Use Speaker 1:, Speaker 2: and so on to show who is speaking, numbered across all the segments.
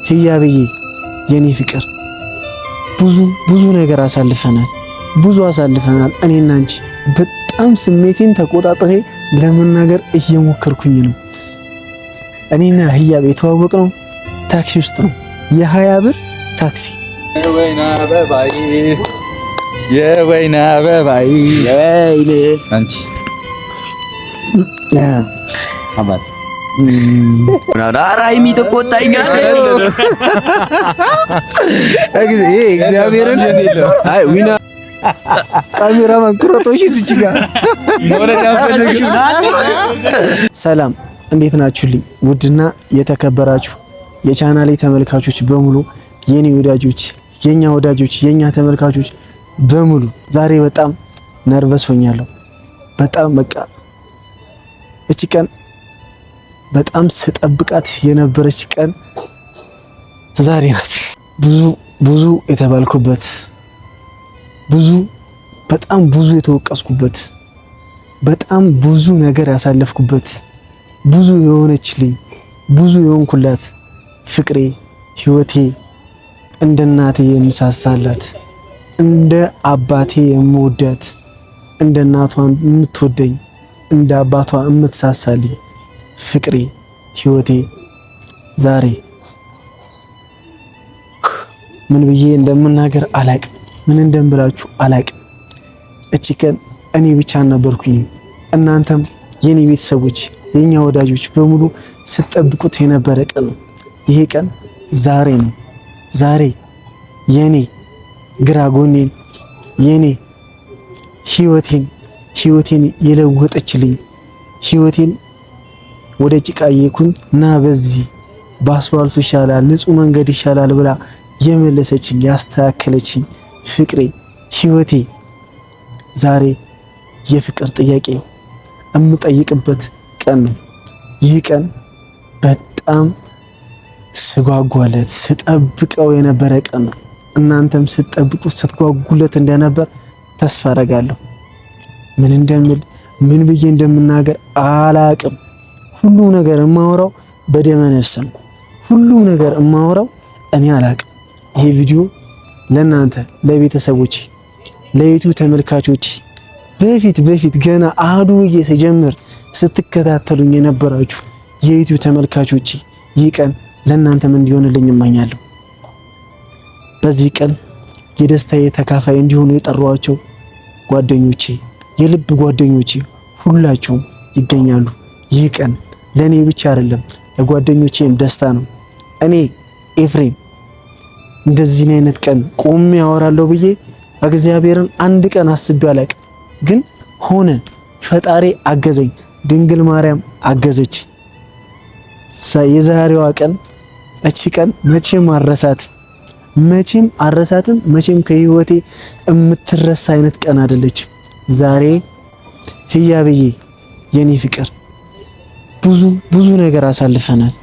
Speaker 1: ህያብዬ የኔ ፍቅር ብዙ ነገር አሳልፈናል። እኔና አንቺ በጣም ስሜቴን ተቆጣጥሬ ለመናገር እየሞከርኩኝ ነው። እኔና ህያብ የተዋወቅነው ታክሲ ውስጥ ነው። የ20 ብር ታክሲ።
Speaker 2: የወይና አበባይ የወይኔ አንቺ አባት ራራይ ሚተቆጣኛል
Speaker 1: እግዚአብሔርን አይ ዊና ካሜራማን ቁረጦሽ እዚህ ጋር ሰላም፣ እንዴት ናችሁልኝ? ውድና የተከበራችሁ የቻናሌ ተመልካቾች በሙሉ የኔ ወዳጆች፣ የኛ ወዳጆች፣ የኛ ተመልካቾች በሙሉ ዛሬ በጣም ነርቨስ ሆኛለሁ። በጣም በቃ እቺ ቀን በጣም ስጠብቃት የነበረች ቀን ዛሬ ናት። ብዙ የተባልኩበት፣ በጣም ብዙ የተወቀስኩበት፣ በጣም ብዙ ነገር ያሳለፍኩበት፣ ብዙ የሆነችልኝ፣ ብዙ የሆንኩላት ፍቅሬ፣ ህይወቴ፣ እንደ እናቴ የምሳሳላት፣ እንደ አባቴ የምወዳት፣ እንደ እናቷ የምትወደኝ፣ እንደ አባቷ የምትሳሳልኝ ፍቅሬ፣ ህይወቴ ዛሬ ምን ብዬ እንደምናገር አላቅም። ምን እንደምላችሁ አላቅም። እቺ ቀን እኔ ብቻ ነበርኩኝ። እናንተም የኔ ቤተሰቦች፣ የኛ ወዳጆች በሙሉ ስትጠብቁት የነበረ ቀን ነው። ይሄ ቀን ዛሬ ነው። ዛሬ የኔ ግራ ጎኔን፣ የኔ ህይወቴን የለወጠችልኝ፣ ህይወቴን ወደ ጭቃ የኩን እና በዚህ በአስፋልቱ ይሻላል ንጹህ መንገድ ይሻላል ብላ የመለሰችኝ ያስተካከለችኝ ፍቅሬ፣ ህይወቴ ዛሬ የፍቅር ጥያቄ እምጠይቅበት ቀን ነው። ይህ ቀን በጣም ስጓጓለት ስጠብቀው የነበረ ቀን ነው። እናንተም ስትጠብቁት ስትጓጉለት እንደነበር ተስፋ አደርጋለሁ። ምን እንደምል ምን ብዬ እንደምናገር አላቅም። ሁሉም ነገር የማወራው በደመ ነፍስ ነው። ሁሉም ነገር የማወራው እኔ አላቅም። ይሄ ቪዲዮ ለናንተ ለቤተሰቦቼ፣ ለዩቲዩብ ተመልካቾቼ በፊት ገና አህዱ ብዬ ስጀምር ስትከታተሉኝ የነበራችሁ የዩቲዩብ ተመልካቾቼ ይህ ቀን ለናንተም እንዲሆንልኝ እመኛለሁ። በዚህ ቀን የደስታዬ ተካፋይ እንዲሆኑ የጠሯቸው ጓደኞቼ፣ የልብ ጓደኞቼ ሁላችሁም ይገኛሉ። ይህ ቀን ለኔ ብቻ አይደለም ለጓደኞቼም ደስታ ነው። እኔ ኤፍሬም እንደዚህ አይነት ቀን ቆሜ ያወራለሁ ብዬ እግዚአብሔርን አንድ ቀን አስቤ አላቅም። ግን ሆነ። ፈጣሪ አገዘኝ፣ ድንግል ማርያም አገዘች። የዛሬዋ ቀን እቺ ቀን መቼም አረሳትም። መቼም ከህይወቴ የምትረሳ አይነት ቀን አይደለችም። ዛሬ ህያብዬ የኔ ፍቅር ብዙ ነገር አሳልፈናል።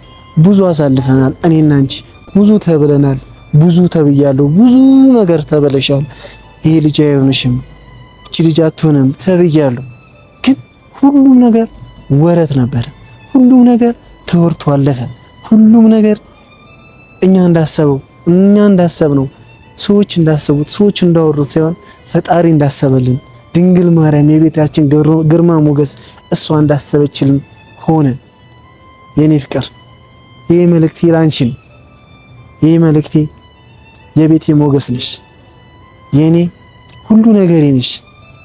Speaker 1: እኔና አንቺ ብዙ ተብለናል። ብዙ ተብያለሁ። ብዙ ነገር ተበለሻል። ይሄ ልጅ አይሆንሽም፣ እቺ ልጅ አትሆንም ተብያለሁ። ግን ሁሉም ነገር ወረት ነበር። ሁሉም ነገር ተወርቶ አለፈ። ሁሉም ነገር እኛ እንዳሰብነው፣ ሰዎች እንዳሰቡት፣ ሰዎች እንዳወሩት ሳይሆን ፈጣሪ እንዳሰበልን፣ ድንግል ማርያም የቤታችን ግርማ ሞገስ እሷ እንዳሰበችልን ሆነ። የኔ ፍቅር ይሄ መልእክቴ ላንቺ ነው። ይሄ መልእክቴ የቤቴ ሞገስ ነሽ፣ የኔ ሁሉ ነገሬ ነሽ።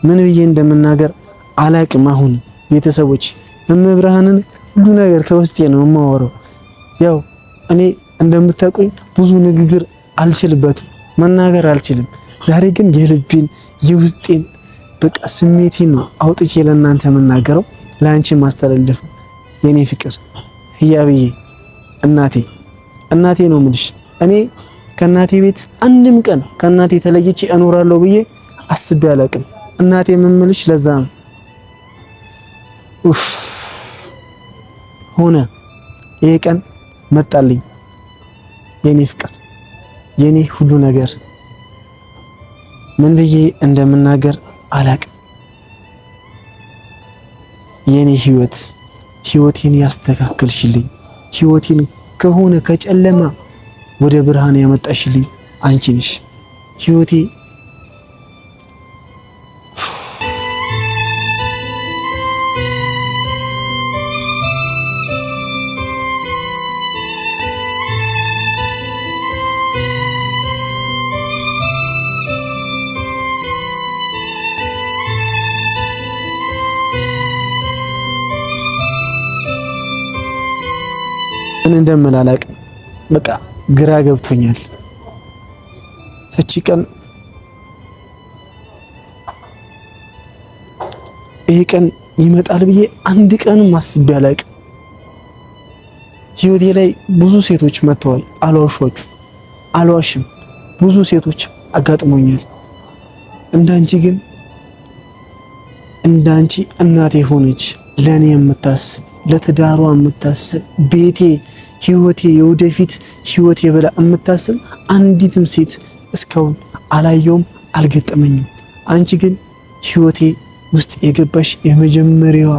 Speaker 1: ምን ብዬ እንደምናገር አላቅም። አሁን ቤተሰቦች እመብርሃንን ሁሉ ነገር ከውስጤ ነው የማወራው። ያው እኔ እንደምታውቁኝ ብዙ ንግግር አልችልበትም፣ መናገር አልችልም። ዛሬ ግን የልቤን የውስጤን በቃ ስሜቴን ነው አውጥቼ ለእናንተ የምናገረው፣ ለአንቺ ማስተላለፍ። የኔ ፍቅር ህያብዬ እናቴ ነው የምልሽ። እኔ ከእናቴ ቤት አንድም ቀን ከእናቴ ተለይቼ እኖራለሁ ብዬ አስቤ አላቅም። እናቴ የምምልሽ ለዛ ነው። ሆነ ይሄ ቀን መጣልኝ። የኔ ፍቅር የኔ ሁሉ ነገር ምን ብዬ እንደምናገር አላቅም። የኔ ህይወቴን ያስተካክልሽልኝ፣ ህይወቴን ከሆነ ከጨለማ ወደ ብርሃን ያመጣሽልኝ አንቺ ነሽ ህይወቴ። ምን እንደምላላቅ በቃ ግራ ገብቶኛል። እቺ ቀን ይሄ ቀን ይመጣል ብዬ አንድ ቀንም አስቤ አላቅም። ህይወቴ ላይ ብዙ ሴቶች መጥተዋል፣ አልዋሽም። ብዙ ሴቶች አጋጥሞኛል። እንዳንቺ እናቴ ሆነች ለኔ የምታስብ ለትዳሯ የምታስብ ቤቴ ህይወቴ የወደፊት ህይወቴ ብላ የምታስብ አንዲትም ሴት እስካሁን አላየውም፣ አልገጠመኝም። አንቺ ግን ህይወቴ ውስጥ የገባሽ የመጀመሪያዋ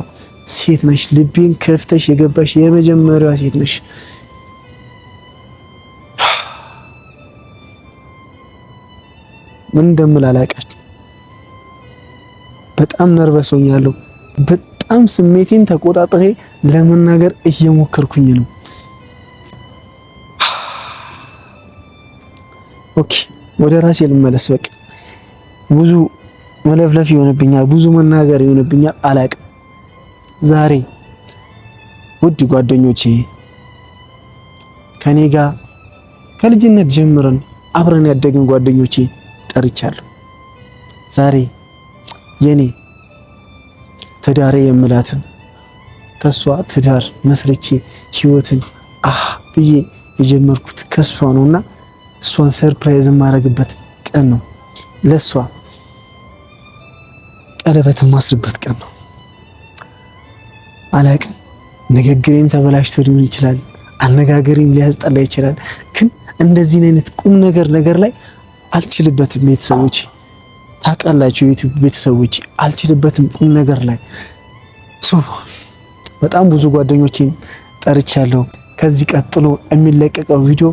Speaker 1: ሴት ነሽ። ልቤን ከፍተሽ የገባሽ የመጀመሪያዋ ሴት ነሽ። ምን እንደምል አላውቅም። በጣም ነርቨስ ሆኛለሁ። በጣም ስሜቴን ተቆጣጥሬ ለመናገር እየሞከርኩኝ ነው። ኦኬ ወደ ራሴ ልመለስ። በቃ ብዙ መለፍለፍ ይሆንብኛል፣ ብዙ መናገር ይሆንብኛል። አላቅም። ዛሬ ውድ ጓደኞቼ ከኔ ጋር ከልጅነት ጀምረን አብረን ያደግን ጓደኞቼ ጠርቻለሁ። ዛሬ የኔ ትዳሬ የምላትን ከሷ ትዳር መስርቼ ህይወትን ብዬ የጀመርኩት ከሷ ነውና እሷን ሰርፕራይዝ የማደርግበት ቀን ነው። ለሷ ቀለበት የማስርበት ቀን ነው። አላቅም። ንግግሬም ተበላሽቶ ሊሆን ይችላል፣ አነጋገሬም ሊያስጠላ ይችላል። ግን እንደዚህ አይነት ቁም ነገር ላይ አልችልበትም። ቤተሰቦች ታውቃላችሁ፣ የዩቲዩብ ቤተሰቦች አልችልበትም ቁም ነገር ላይ። በጣም ብዙ ጓደኞቼን ጠርቻለሁ። ከዚህ ቀጥሎ የሚለቀቀው ቪዲዮ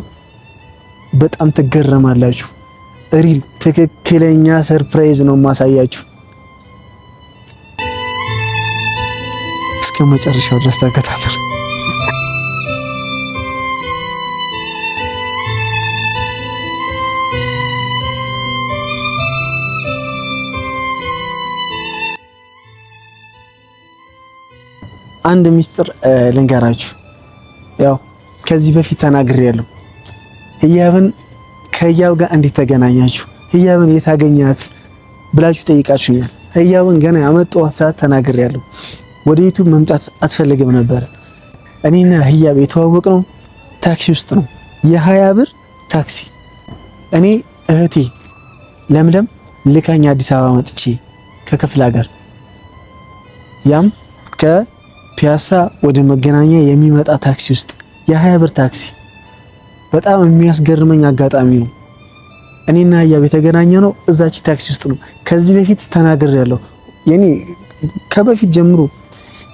Speaker 1: በጣም ትገረማላችሁ። ሪል ትክክለኛ ሰርፕራይዝ ነው ማሳያችሁ። እስከ መጨረሻው ድረስ ተከታተሉ። አንድ ሚስጥር ልንገራችሁ። ያው ከዚህ በፊት ተናግሬያለሁ። ህያብን ከህያብ ጋር እንዴት ተገናኛችሁ፣ ህያብን የታገኛት ብላችሁ ጠይቃችሁኛል። ህያብን ገና ያመጣኋት ሰዓት ተናግሬያለሁ። ወደ ዩቲዩብ መምጣት አትፈልግም ነበር። እኔና ህያብ የተዋወቅነው ታክሲ ውስጥ ነው። የ20 ብር ታክሲ። እኔ እህቴ ለምለም ልካኝ አዲስ አበባ መጥቼ ከክፍለ ሀገር፣ ያም ከፒያሳ ወደ መገናኛ የሚመጣ ታክሲ ውስጥ የ20 ብር ታክሲ። በጣም የሚያስገርመኝ አጋጣሚ ነው። እኔና ህያብ የተገናኘ ነው እዛች ታክሲ ውስጥ ነው። ከዚህ በፊት ተናግሬያለሁ። የኔ ከበፊት ጀምሮ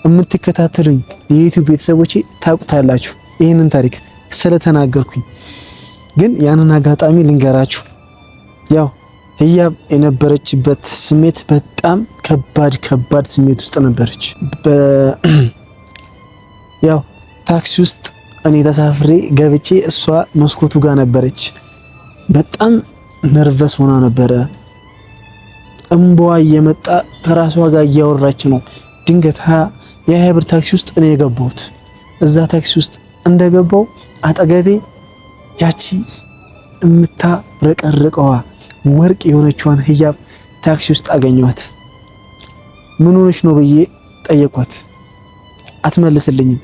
Speaker 1: የምትከታተሉኝ የዩቲዩብ ቤተሰቦቼ ታውቁታላችሁ ይህንን ታሪክ ስለተናገርኩኝ። ግን ያንን አጋጣሚ ልንገራችሁ። ያው ህያብ የነበረችበት ስሜት በጣም ከባድ ስሜት ውስጥ ነበረች። ያው ታክሲ ውስጥ እኔ ተሳፍሬ ገብቼ እሷ መስኮቱ ጋር ነበረች። በጣም ነርቨስ ሆና ነበረ። እንባዋ እየመጣ ከራሷ ጋር እያወራች ነው። ድንገት የ20 ብር ታክሲ ውስጥ እኔ የገባሁት። እዛ ታክሲ ውስጥ እንደገባው አጠገቤ ያቺ የምታብረቀርቀዋ ወርቅ የሆነችዋን ህያብ ታክሲ ውስጥ አገኘኋት። ምን ሆነሽ ነው ብዬ ጠየኳት። አትመልስልኝም።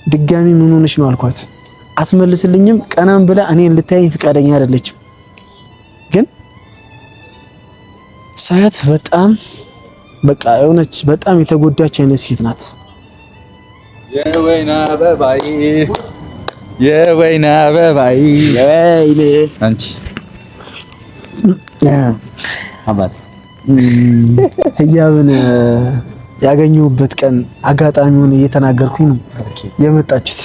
Speaker 1: ድጋሚ ምን ሆነሽ ነው አልኳት። አትመልስልኝም። ቀናም ብላ እኔን ልታየኝ ፍቃደኛ አይደለችም። ግን ሳያት በጣም በቃ የሆነች በጣም የተጎዳች አይነት ሴት ናት።
Speaker 2: የወይና አበባዬ የወይና አበባዬ የወይኔ አንቺ አባት
Speaker 1: ህያብን ያገኘሁበት ቀን አጋጣሚውን እየተናገርኩኝ ነው የመጣችሁት።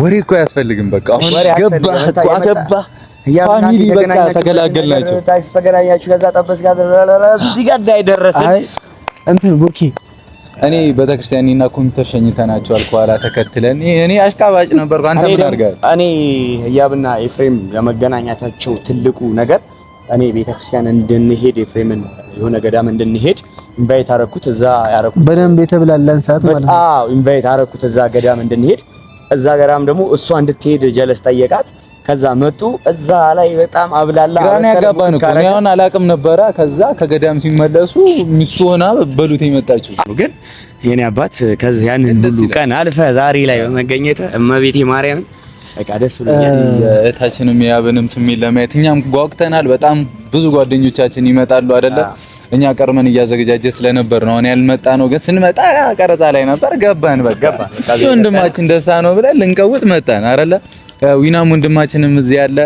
Speaker 2: ወሬ እኮ አያስፈልግም። በቃ አሁን ገባ ፋሚሊ በቃ ተገላገልናቸው።
Speaker 3: ተገናኛችሁ ከዛ ጠበስ ጋር እዚህ ጋር እንዳይደረስ
Speaker 1: እንትን ቡርኪ
Speaker 2: እኔ ቤተክርስቲያንና ኮምፒውተር ሸኝተናቸዋል። ከኋላ ተከትለን እኔ አሽቃባጭ ነበርኩ። አንተ ምን አድርጋል?
Speaker 3: እኔ ህያብና ኤፍሬም ለመገናኛታቸው ትልቁ ነገር እኔ ቤተክርስቲያን እንድንሄድ ኤፍሬምን የሆነ ገዳም እንድንሄድ ኢንቫይት አደረኩት። እዛ ያደረኩት
Speaker 1: በደንብ የተብላላን ሰዓት ማለት ነው።
Speaker 3: አዎ ኢንቫይት አደረኩት እዛ ገዳም እንድንሄድ። እዛ ገዳም ደግሞ እሷ እንድትሄድ ጀለስ ጠየቃት። ከዛ መጡ። እዛ ላይ በጣም አብላላ
Speaker 2: ግራና ያጋባን እኮ እኔ አሁን አላቅም ነበረ። ከዛ ከገዳም ሲመለሱ ሚስቱ ሆና በሉት የመጣችው
Speaker 3: ግን የኔ አባት ከዛ ያንን ሁሉ ቀን አልፈ ዛሬ ላይ በመገኘት እመቤቴ ማርያም በቃ ደስ ብሎኛል።
Speaker 2: እህታችንም ያብንም ስሜት ለማየት እኛም ጓጉተናል። በጣም ብዙ ጓደኞቻችን ይመጣሉ አይደለ? እኛ ቀርመን እያዘገጃጀ ስለነበር ነው። እኔ ያልመጣ ነው ግን ስንመጣ ቀረጻ ላይ ነበር። ገባን በቃ ወንድማችን ደስታ ነው ብለን ልንቀውጥ መጣን አይደለ? ዊናም ወንድማችንም እዚህ ያለ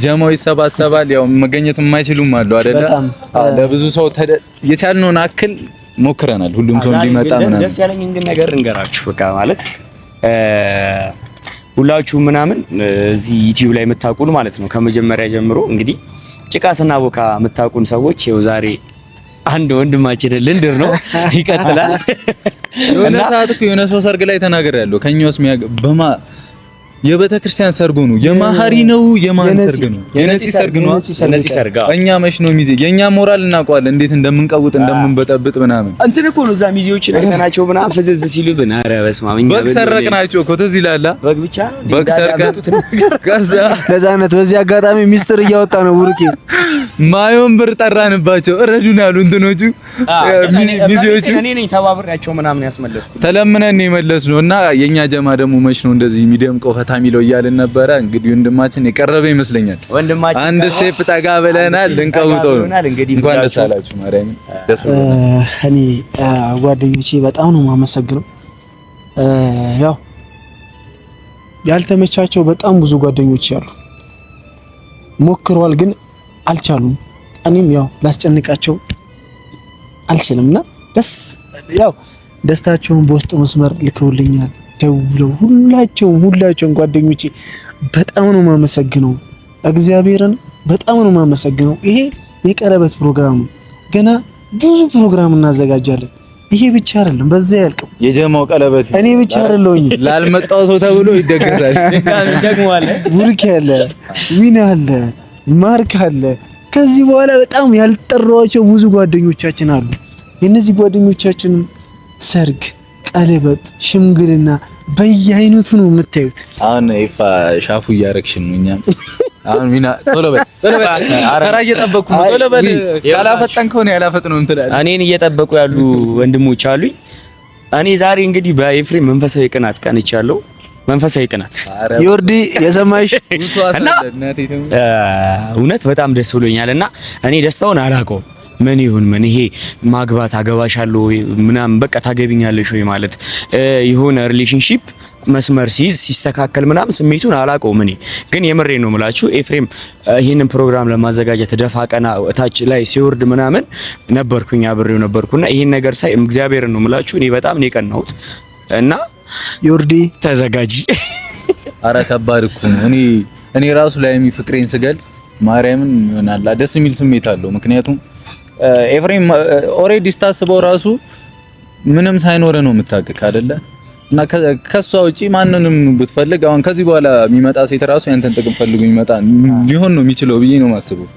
Speaker 2: ጀማው ይሰባሰባል። ያው መገኘት የማይችሉም አሉ አይደለ? ለብዙ ሰው የቻልነውን አክል ሞክረናል። ሁሉም ሰው እንዲመጣ ምናምን
Speaker 3: ደስ ያለኝ ግን ነገር እንገራችሁ በቃ ማለት ሁላችሁ ምናምን እዚህ ዩቲዩብ ላይ የምታውቁን ማለት ነው ከመጀመሪያ ጀምሮ እንግዲህ ጭቃ ስናቦካ የምታውቁን ሰዎች ይኸው ዛሬ አንድ ወንድማችን ልንድር ነው ይቀጥላል።
Speaker 2: የሆነ ሰዓት እኮ የሆነ ሰው ሰርግ ላይ ተናግሬያለሁ። ከኛውስ በማ የቤተክርስቲያን ሰርጉ ነው የማህሪ ነው የማን ሰርግ ነው? የነፂ ሰርግ ነው።
Speaker 3: የነፂ ሰርግ
Speaker 2: እኛ መች ነው ሚዜ የኛ ሞራል እናውቀዋለን፣ እንዴት እንደምንቀውጥ እንደምንበጠብጥ ምናምን
Speaker 3: እንትን እኮ ነው። እዛ ሚዜዎችን አይተናቸው ምናምን ፍዝዝ ሲሉብን ኧረ በስመ አብ
Speaker 2: በግ ሰረቅናቸው እኮ ትዝ ይላል።
Speaker 3: በግ ብቻ
Speaker 2: በግ ሰርቀን ከዛ
Speaker 1: ለዛነት በዚህ አጋጣሚ ሚስጥር እያወጣ ነው ቡርኪ
Speaker 2: ማዮን ብር ጠራንባቸው እረዱን ያሉ እንትኖቹ ሚዜዎቹ
Speaker 3: እኔ ነኝ ተባብሬያቸው ምናምን ያስመለስኩት
Speaker 2: ተለምነን ነው የመለስነው። እና የኛ ጀማ ደግሞ መች ነው እንደዚህ ሚዲየምቆ ፈታ ሚለው እያልን ነበረ። እንግዲህ ወንድማችን የቀረበ ይመስለኛል።
Speaker 3: ወንድማችን
Speaker 2: አንድ ስቴፕ ጠጋ ብለናል። ልንቀውጠው ነው። እንኳን ደስ አላችሁ ማርያም። ደስ ብሎናል።
Speaker 1: እኔ ጓደኞቼ በጣም ነው የማመሰግነው። ያው ያልተመቻቸው በጣም ብዙ ጓደኞች ያሉ ሞክረዋል፣ ግን አልቻሉም። እኔም ያው ላስጨንቃቸው አልችልምና ያው ደስታቸውን በውስጥ መስመር ልከውልኛል ደውለው ሁላቸውም ጓደኞቼ በጣም ነው የማመሰግነው። እግዚአብሔርን በጣም ነው የማመሰግነው። ይሄ የቀረበት ፕሮግራም ገና ብዙ ፕሮግራም እናዘጋጃለን። ይሄ ብቻ አይደለም፣ በዛ ያልቅም
Speaker 2: የጀማው ቀለበት
Speaker 1: እኔ ብቻ አይደለሁኝ።
Speaker 2: ላልመጣው ሰው ተብሎ ይደገሳል።
Speaker 3: ደግሞ አለ
Speaker 1: ቡርኪ አለ፣ ዊና አለ፣ ማርክ አለ። ከዚህ በኋላ በጣም ያልጠራዋቸው ብዙ ጓደኞቻችን አሉ። የነዚህ ጓደኞቻችን ሰርግ፣ ቀለበት፣ ሽምግልና በየአይነቱ ነው የምታዩት።
Speaker 2: አሁን ይፋ ሻፉ እያረግሽን ነው። እኛም አሁን ሚና ቶሎ በል አራ እየጠበቁ ነው። ቶሎ በል ያላፈጠንከው ነው ያላፈጥነው እንትላል።
Speaker 3: እኔን እየጠበቁ ያሉ ወንድሞች አሉኝ። እኔ ዛሬ እንግዲህ በኤፍሬም መንፈሳዊ ቅናት ቀንቻለሁ። መንፈሳዊ ቅናት
Speaker 1: ዮርዲ የሰማሽ
Speaker 3: እና እውነት በጣም ደስ ብሎኛልና እኔ ደስታውን አላውቀውም። ምን ይሁን ምን ይሄ ማግባት አገባሻለሁ ወይ ምናምን በቃ ታገቢኛለሽ ወይ ማለት የሆነ ሪሌሽንሺፕ መስመር ሲስተካከል ምናምን ስሜቱን አላውቀውም። እኔ ግን የምሬ ነው የምላችሁ ኤፍሬም ይሄንን ፕሮግራም ለማዘጋጀት ደፋ ቀና ታች ላይ ሲወርድ ምናምን ነበርኩኝ፣ አብሬው ነበርኩና ይሄን ነገር ሳይ እግዚአብሔርን ነው የምላችሁ እኔ በጣም ነው የቀናሁት። እና
Speaker 1: ዮርዲ ተዘጋጂ።
Speaker 2: አረ ከባድ እኮ ነው። እኔ ራሱ ላይ ፍቅሬን ስገልጽ ማርያምን ይሆናል ደስ የሚል ስሜት አለው። ምክንያቱም ኤፍሬም ኦሬዲ ስታስበው ራሱ ምንም ሳይኖር ነው የምታውቅ አይደለ? እና ከሷ ውጪ ማንንም ብትፈልግ አሁን ከዚህ በኋላ የሚመጣ ሴት ራሱ ያንተን ጥቅም ፈልጎ የሚመጣ ሊሆን ነው የሚችለው ብዬ ነው የማስበው።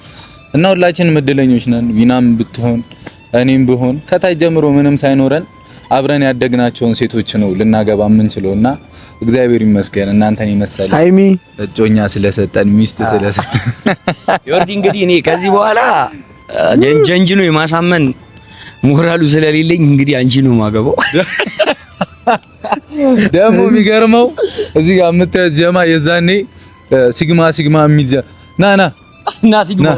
Speaker 2: እና ሁላችንም እድለኞች ነን። ዊናም ብትሆን እኔም ብሆን ከታይ ጀምሮ ምንም ሳይኖረን አብረን ያደግናቸውን ሴቶች ነው ልናገባ የምንችለውና እግዚአብሔር ይመስገን እናንተን ይመሰለ
Speaker 1: ሃይሚ
Speaker 2: እጮኛ ስለሰጠን ሚስት ስለሰጠን
Speaker 3: ዮርዲ እንግዲህ እኔ ከዚህ በኋላ ጀንጅኖ የማሳመን ሞራሉ ስለሌለኝ እንግዲህ አንቺ ነው ማገባው።
Speaker 2: ደግሞ የሚገርመው እዚህ ጋር የምታዩት ጀማ የዛኔ ሲግማ የሚል ና ሲግማ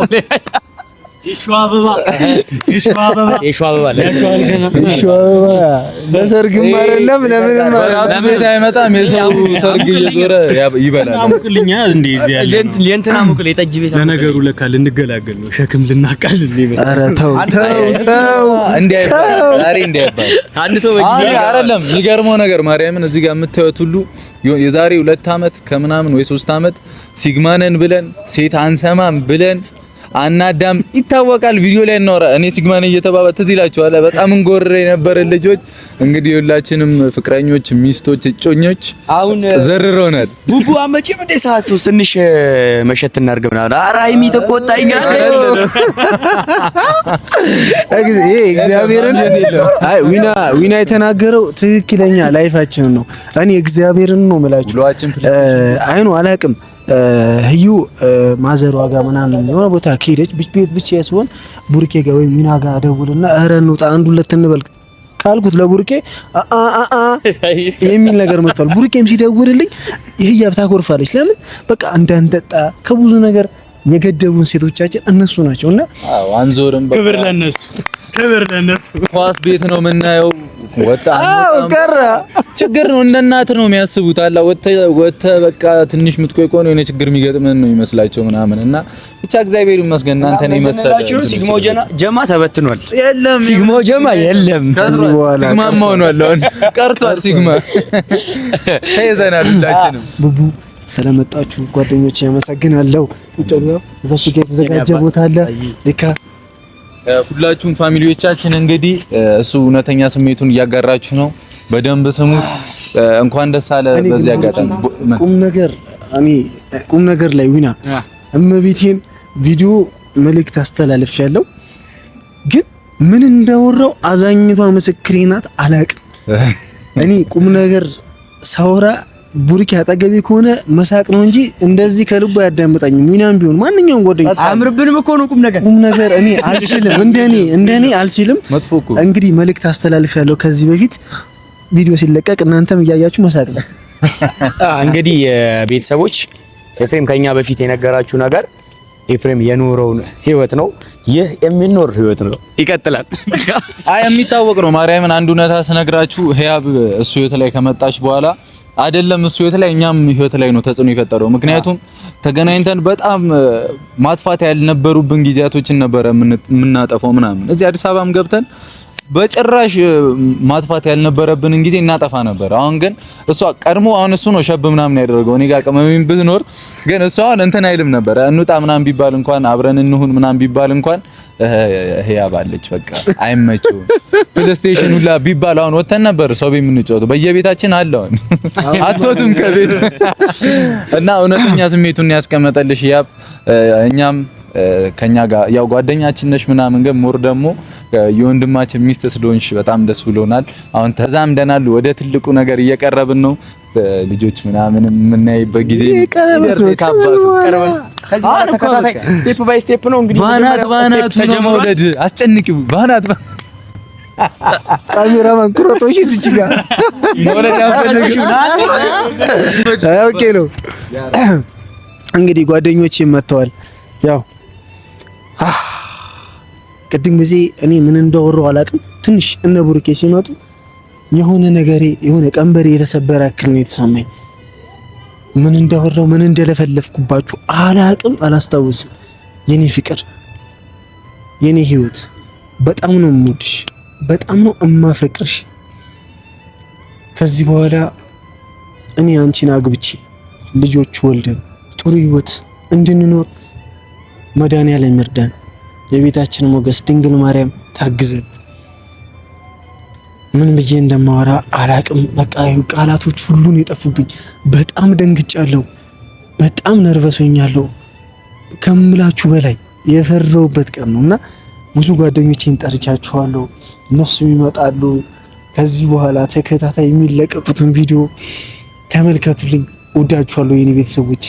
Speaker 1: ለሰርግም አይደለም ለምንም
Speaker 2: ለምን አይመጣም? የሰው ሰርግ እየዞረ ይበላል።
Speaker 3: አሙቅልኛ እንዴ እዚህ ያለ ለእንትና አሙቅል የጠጅ ቤት ለነገሩ ለካ ልንገላገል ነው ሸክም ልናቃል እንዴ። ኧረ ተው
Speaker 2: እንዴ ዛሬ እንዴ አይባል አንድ ሰው በጊዜ አይደለም። የሚገርመው ነገር ማርያምን እዚህ ጋር የምታዩት ሁሉ የዛሬ 2 አመት ከምናምን ወይ 3 አመት ሲግማነን ብለን ሴት አንሰማም ብለን አናዳም ይታወቃል። ቪዲዮ ላይ እናወራ እኔ ሲግማን እየተባባ ትዝ ይላችኋል። በጣም እንጎርር የነበረ ልጆች እንግዲህ ሁላችንም ፍቅረኞች፣ ሚስቶች፣ እጮኞች አሁን ዘርሮናል።
Speaker 3: ቡቡ አመጪም እንደ ሰዓት 3 ትንሽ መሸት እናርግ ምናምን ኧረ ሃይሚ ተቆጣኛል።
Speaker 1: እግዚአብሔርን አይ ዊና የተናገረው ትክክለኛ ላይፋችን ነው። እኔ እግዚአብሔርን ነው የምላችሁ። አይኑ አላቅም ህዩ ማዘሯ ጋር ምናምን የሆነ ቦታ ከሄደች ቤት ብቻ ሲሆን ቡርኬ ጋር ወይ ሚና ጋር ደውልና ኧረ እንውጣ አንድ ሁለት እንበል ካልኩት ለቡርኬ የሚል ነገር መጥቷል። ቡርኬም ሲደውልልኝ ይህያብ ታኮርፋለች። ለምን በቃ እንዳንጠጣ ከብዙ ነገር የገደቡን ሴቶቻችን እነሱ ናቸውና
Speaker 2: አንዞርም።
Speaker 3: ክብር ለነሱ
Speaker 2: ኳስ ቤት ነው የምናየው።
Speaker 1: ቀረ
Speaker 2: ችግር ነው። እንደ እናት ነው የሚያስቡት። አላ ወተ በቃ ትንሽ ምትቆይ ቆይ ነው የኔ ችግር የሚገጥመን ነው ይመስላቸው ምናምን እና ብቻ እግዚአብሔር ይመስገን እናንተ ነው ይመስላችሁ።
Speaker 3: ሲግሞ ጀማ ተበትኗል።
Speaker 2: የለም
Speaker 3: ሲግሞ ጀማ የለም።
Speaker 2: ከዚህ በኋላ ሲግማ ሆኗል። አሁን ቀርቷል ሲግማ። ተይዘናል ሁላችንም።
Speaker 1: ቡቡ ስለመጣችሁ ጓደኞቼ ያመሰግናለሁ። ቁጭው እዛች ጋር የተዘጋጀ ቦታ አለ ለካ
Speaker 2: ሁላችሁም ፋሚሊዎቻችን እንግዲህ እሱ እውነተኛ ስሜቱን እያጋራችሁ ነው። በደንብ ስሙት። እንኳን ደስ አለ። በዚህ አጋጣሚ ቁም ነገር ላይ ዊና እመቤቴን ቪዲዮ መልእክት አስተላልፍ ያለው ግን ምን እንዳወራው አዛኝቷ ምስክሬ ናት። አላቅም እኔ ቁም ነገር ሳወራ ቡርኪ አጠገቤ ከሆነ መሳቅ ነው እንጂ እንደዚህ ከልቡ ያዳምጣኝም። ዊናም ቢሆን ማንኛውም ጓደኛ
Speaker 3: አምርብንም እኮ ነው ቁም ነገር
Speaker 1: እኔ አልችልም። እንደኔ አልችልም። እንግዲህ መልእክት አስተላልፍ ያለው ከዚህ በፊት ቪዲዮ ሲለቀቅ እናንተም እያያችሁ መሳቅ ነው።
Speaker 3: እንግዲህ ቤተሰቦች ኤፍሬም ከኛ በፊት የነገራችሁ ነገር ኤፍሬም የኖረውን ህይወት ነው። ይህ የሚኖር ህይወት ነው፣ ይቀጥላል።
Speaker 2: አይ የሚታወቅ ነው። ማርያምን አንድ እውነታ ስነግራችሁ ህያብ እሱ ህይወት ላይ ከመጣች በኋላ አይደለም እሱ ህይወት ላይ እኛም ህይወት ላይ ነው ተጽዕኖ የፈጠረው። ምክንያቱም ተገናኝተን በጣም ማጥፋት ያልነበሩብን ጊዜያቶችን ነበረ የምናጠፋው ምናምን። እዚህ አዲስ አበባም ገብተን በጭራሽ ማጥፋት ያልነበረብንን ጊዜ እናጠፋ ነበር። አሁን ግን እሷ ቀድሞ አሁን እሱ ነው ሸብ ምናምን ያደረገው። እኔ ጋር ቀመሚን ብትኖር ግን እሷ አሁን እንትን አይልም ነበር። እንውጣ ምናምን ቢባል እንኳን አብረን እንሁን ምናምን ቢባል እንኳን ህያብ አለች በቃ አይመችውም። ፕሌይስቴሽን ሁላ ቢባል አሁን ወተን ነበር ሰው ቤት የምንጫወተው በየቤታችን አለውን አትወጡም ከቤት እና እውነተኛ ስሜቱን ያስቀመጠልሽ ህያብ እኛም ከኛ ጋር ያው ጓደኛችን ነሽ ምናምን ግን ሞር ደግሞ የወንድማችን ሚስት ስለሆንሽ በጣም ደስ ብሎናል። አሁን ተዛምደናል። ወደ ትልቁ ነገር እየቀረብን ነው። ልጆች ምናምን የምናይበት ጊዜ
Speaker 3: ስቴፕ ባይ ስቴፕ ነው እንግዲህ
Speaker 2: ባናት ተጀመውለድ አስጨንቂው ባናት
Speaker 1: ካሜራማን ኩረቶሽ እዚህ ጋር
Speaker 2: ሞለድ ያፈልግሽ
Speaker 1: ኦኬ ነው እንግዲህ ጓደኞቼ መጥተዋል። ያው ቅድም ጊዜ እኔ ምን እንዳወራው አላውቅም። ትንሽ እነ ቡርኬ ሲመጡ የሆነ ነገሬ የሆነ ቀንበሬ የተሰበረ አክል ነው የተሰማኝ። ምን እንዳወራው ምን እንደለፈለፍኩባችሁ አላውቅም፣ አላስታውስም። የኔ ፍቅር የኔ ህይወት በጣም ነው የምወድሽ፣ በጣም ነው እማፈቅርሽ። ከዚህ በኋላ እኔ አንቺን አግብቼ ልጆች ወልደን ጥሩ ህይወት እንድንኖር መድኃኒዓለም ይርዳን። የቤታችን ሞገስ ድንግል ማርያም ታግዘን። ምን ብዬ እንደማወራ አላቅም። በቃ ቃላቶች ሁሉን የጠፉብኝ። በጣም ደንግጫለሁ። በጣም ነርቨሶኛለሁ ከምላችሁ በላይ የፈረውበት ቀን ነውና ብዙ ጓደኞቼን ጠርቻችኋለሁ። እነሱም ይመጣሉ። ከዚህ በኋላ ተከታታይ የሚለቀቁትን ቪዲዮ ተመልከቱልኝ። ወዳችኋለሁ የኔ ቤተሰቦች።